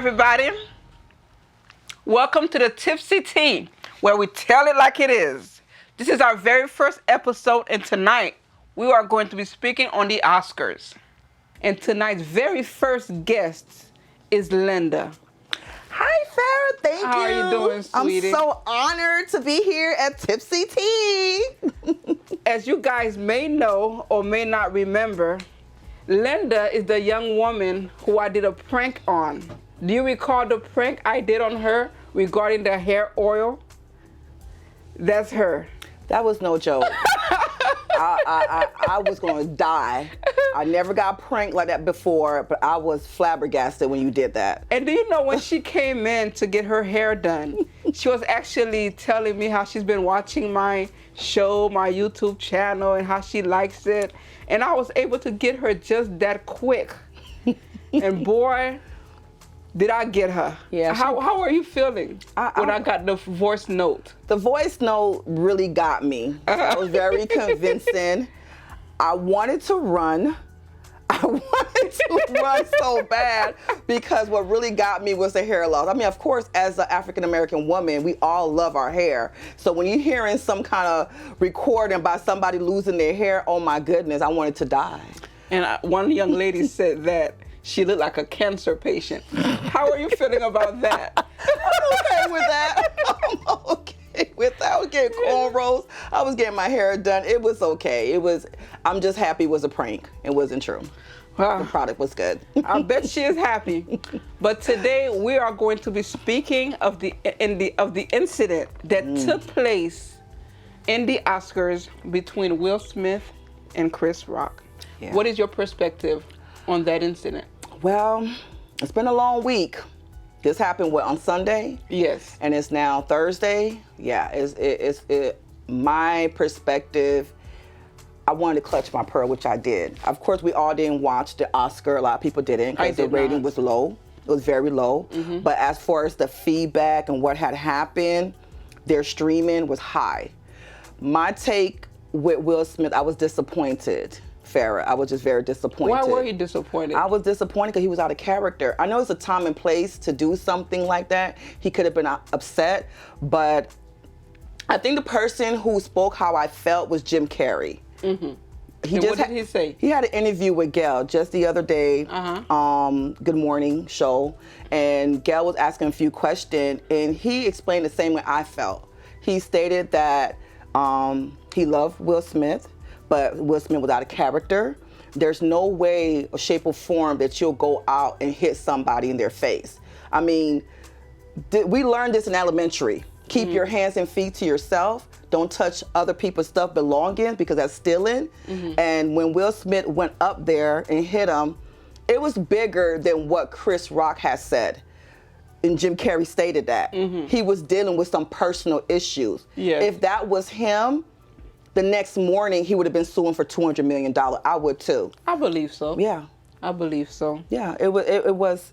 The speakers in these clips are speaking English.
everybody. Welcome to the Tipsy Tea, where we tell it like it is. This is our very first episode, and tonight we are going to be speaking on the Oscars. And tonight's very first guest is Linda. Hi, Farrah. Thank you. How are you doing, sweetie? I'm so honored to be here at Tipsy Tea. As you guys may know or may not remember, Linda is the young woman who I did a prank on. Do you recall the prank I did on her regarding the hair oil? That's her. That was no joke. I was going to die. I never got pranked like that before, but I was flabbergasted when you did that. And do you know when she came in to get her hair done, she was actually telling me how she's been watching my show, my YouTube channel, and how she likes it. And I was able to get her just that quick. And boy, did I get her. Yeah. How are you feeling when I got the voice note? The voice note really got me. It was very convincing. I wanted to run. So bad because what really got me was the hair loss. I mean, of course, as an African-American woman, we all love our hair. So when you're hearing some kind of recording by somebody losing their hair, oh my goodness, I wanted to die. And one young lady said that she looked like a cancer patient. How are you feeling about that? I'm okay with that. I'm okay with that. I was getting cornrows. I was getting my hair done. It was okay. I'm just happy it was a prank. It wasn't true. The product was good. I bet she is happy. But today we are going to be speaking of the incident that took place in the Oscars between Will Smith and Chris Rock. Yeah. What is your perspective on that incident? Well, it's been a long week. This happened on Sunday? Yes. And it's now Thursday. Yeah, my perspective, I wanted to clutch my pearl, which I did. Of course, we all didn't watch the Oscar. A lot of people didn't because the rating was low. It was very low. Mm-hmm. But as far as the feedback and what had happened, their streaming was high. My take with Will Smith, I was disappointed. Farrah, I was just very disappointed. Why were you disappointed? I was disappointed because he was out of character. I know it's a time and place to do something like that. He could have been upset, but I think the person who spoke how I felt was Jim Carrey. Mm-hmm. What did he say? He had an interview with Gail just the other day, Good Morning show, and Gail was asking a few questions, and he explained the same way I felt. He stated that he loved Will Smith, but Will Smith was out of character. There's no way, or shape, or form that you'll go out and hit somebody in their face. I mean, we learned this in elementary. Keep your hands and feet to yourself. Don't touch other people's stuff, belongings, because that's stealing. Mm-hmm. And when Will Smith went up there and hit him, it was bigger than what Chris Rock has said. And Jim Carrey stated that. Mm-hmm. He was dealing with some personal issues. Yeah. If that was him, the next morning he would have been suing for $200 million. I would too. I believe so. Yeah. I believe so. Yeah, it was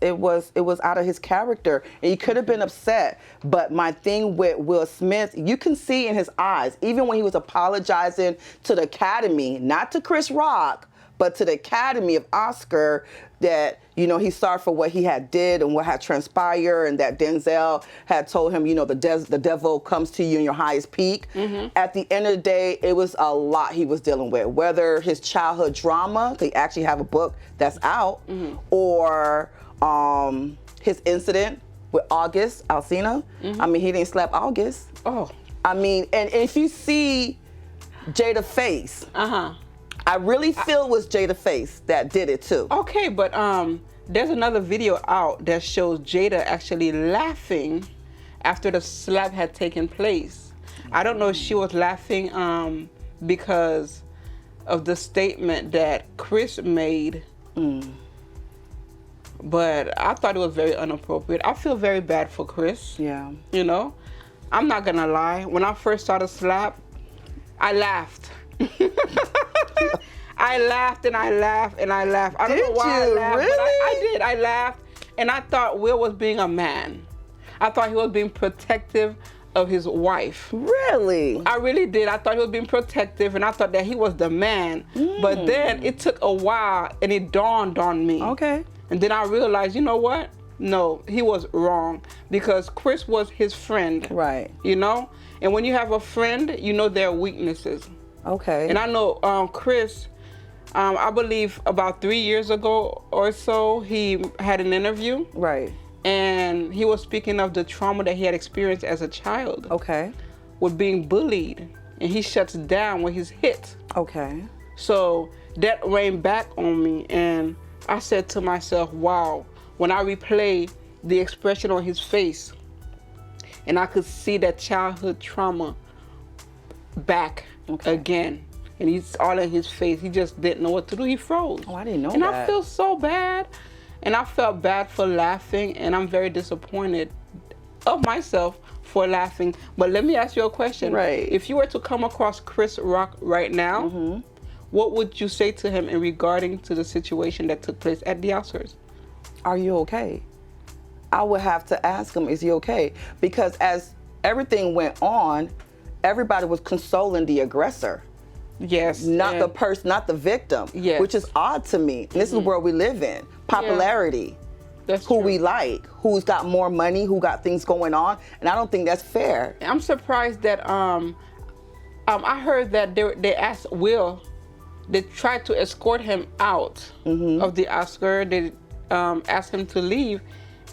out of his character, and he could have been upset. But my thing with Will Smith, you can see in his eyes, even when he was apologizing to the Academy, not to Chris Rock, but to the Academy of Oscar, that, you know, he's sorry for what he had did and what had transpired, and that Denzel had told him, you know, the devil comes to you in your highest peak. Mm-hmm. At the end of the day, it was a lot he was dealing with, whether his childhood drama, they actually have a book that's out, or his incident with August Alsina. Mm-hmm. I mean, he didn't slap August. Oh. I mean, and if you see Jada face, I really feel it was Jada Face that did it too. Okay, but there's another video out that shows Jada actually laughing after the slap had taken place. I don't know if she was laughing because of the statement that Chris made, but I thought it was very inappropriate. I feel very bad for Chris. Yeah. You know, I'm not gonna lie. When I first saw the slap, I laughed. I laughed and I laughed and I laughed. I don't know why I laughed, really? but I did. I laughed, and I thought Will was being a man. I thought he was being protective of his wife. Really? I really did. I thought he was being protective, and I thought that he was the man. But then it took a while, and it dawned on me. Okay. And then I realized, you know what? no, he was wrong because Chris was his friend. Right. You know? And when you have a friend, you know their weaknesses. Okay. And I know Chris, I believe about 3 years ago or so, he had an interview. Right. And he was speaking of the trauma that he had experienced as a child. Okay. With being bullied. And he shuts down when he's hit. Okay. So that rained back on me. And I said to myself, wow, when I replay the expression on his face, and I could see that childhood trauma back again. And he's all in his face. He just didn't know what to do. He froze. Oh, I didn't know and that. I feel so bad. And I felt bad for laughing. And I'm very disappointed of myself for laughing. But let me ask you a question. Right. If you were to come across Chris Rock right now, what would you say to him in regarding to the situation that took place at the Oscars? Are you okay? I would have to ask him, is he okay? Because as everything went on, everybody was consoling the aggressor. Yes. Not the person, not the victim. Yes. Which is odd to me. And this is the world we live in. Popularity. That's who true. we like, who's got more money, who got things going on. And I don't think that's fair. I'm surprised that I heard that they asked Will, they tried to escort him out of the Oscar. They asked him to leave,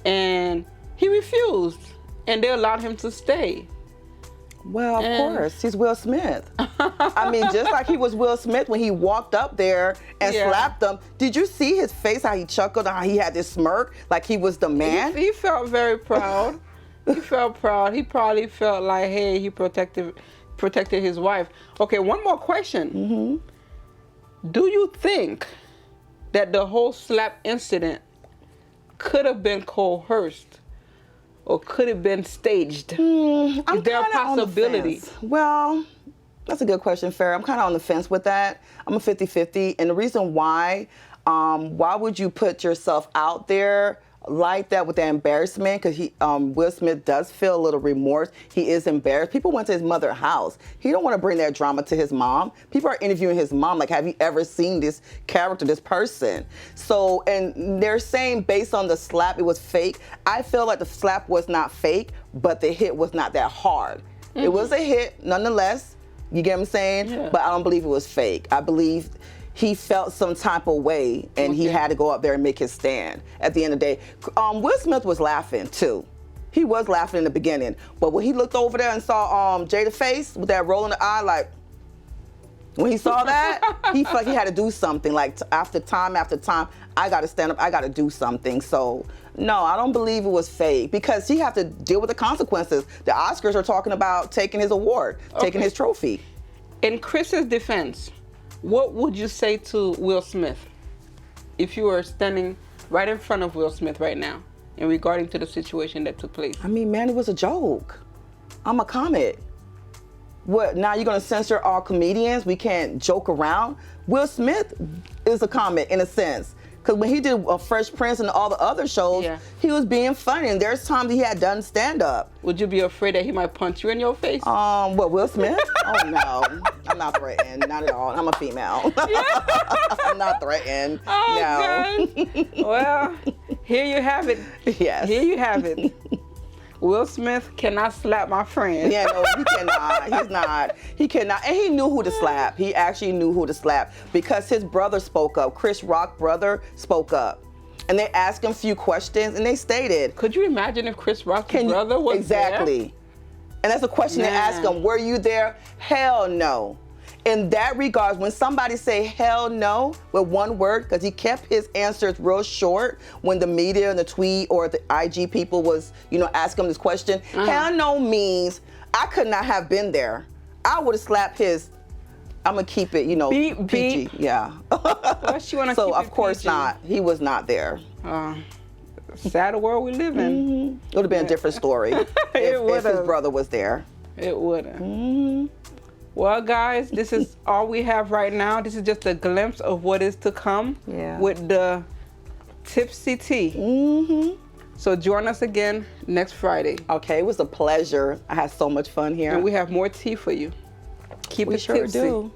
and he refused, and they allowed him to stay. Well, of course, he's Will Smith. I mean, just like he was Will Smith when he walked up there and slapped them. Did you see his face, how he chuckled, how he had this smirk, like he was the man? He felt very proud. He felt proud. He probably felt like, hey, he protected his wife. Okay, one more question. Do you think that the whole slap incident could have been coerced? Or could have been staged? Is there a possibility? Well, that's a good question, Farrah. I'm kind of on the fence with that. I'm a 50-50. And the reason why would you put yourself out there like that with that embarrassment? Because Will Smith does feel a little remorse. He is embarrassed. People went to his mother's house. He don't want to bring that drama to his mom. People are interviewing his mom, like, have you ever seen this character, this person? So, and they're saying based on the slap, it was fake. I feel like the slap was not fake, but the hit was not that hard. It was a hit, nonetheless. You get what I'm saying? Yeah. But I don't believe it was fake. I believe he felt some type of way, and he had to go up there and make his stand. At the end of the day, Will Smith was laughing too. He was laughing in the beginning, but when he looked over there and saw Jada's face with that roll in the eye, like when he saw that, he felt like he had to do something. Like after time, I got to stand up. I got to do something. So no, I don't believe it was fake because he had to deal with the consequences. The Oscars are talking about taking his award, taking his trophy. In Chris's defense, what would you say to Will Smith if you were standing right in front of Will Smith right now in regarding to the situation that took place? I mean, man, it was a joke. I'm a comic. What, now you're going to censor all comedians? We can't joke around? Will Smith is a comic in a sense. Because when he did Fresh Prince and all the other shows, he was being funny. And there's times he had done stand-up. Would you be afraid that he might punch you in your face? What, Will Smith? Oh, no. I'm not threatened. Not at all. I'm a female. I'm not threatened. Oh, no. God. Well, here you have it. Yes. Here you have it. Will Smith cannot slap my friend. Yeah, no, he cannot. He's not. He cannot. And he knew who to slap. He actually knew who to slap because his brother spoke up. Chris Rock's brother spoke up. And they asked him a few questions and they stated. Could you imagine if Chris Rock's brother was there? Exactly. And that's a question they asked him. Were you there? Hell no. In that regards, when somebody say hell no with one word, because he kept his answers real short when the media and the tweet or the IG people was, asking him this question, hell no means I could not have been there. I would have slapped his, I'm going to keep it, beep, PG. beep. Yeah. Well, she wanna so, keep of it course PG. not. He was not there. Sad world we live in. It would have been a different story if his brother was there. It would have. Well, guys, this is all we have right now. This is just a glimpse of what is to come with the Tipsy Tea. So join us again next Friday. Okay, it was a pleasure. I had so much fun here. And we have more tea for you. Keep it sure tipsy. do.